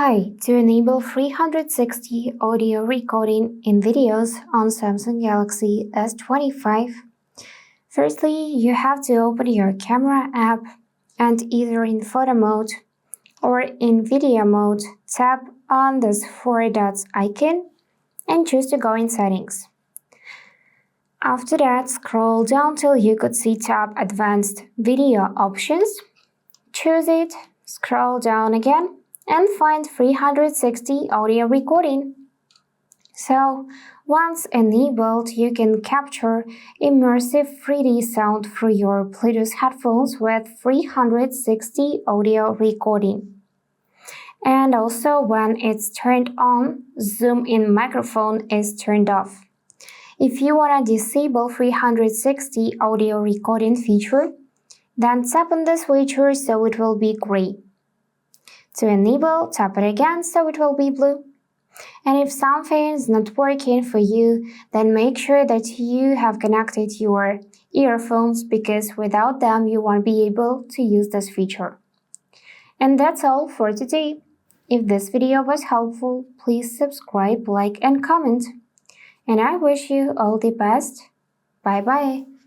Hi, to enable 360 audio recording in videos on Samsung Galaxy S25, firstly, you have to open your camera app and either in photo mode or in video mode, tap on this four dots icon and choose to go in settings. After that, scroll down till you could see tab advanced video options, choose it, scroll down again, and find 360 audio recording. So, once enabled, you can capture immersive 3D sound through your Bluetooth headphones with 360 audio recording. And also, when it's turned on, zoom in microphone is turned off. If you want to disable 360 audio recording feature, then tap on the switcher so it will be gray. To enable, tap it again so it will be blue. And if something is not working for you, then make sure that you have connected your earphones because without them you won't be able to use this feature. And that's all for today. If this video was helpful, please subscribe, like and comment. And I wish you all the best. Bye bye.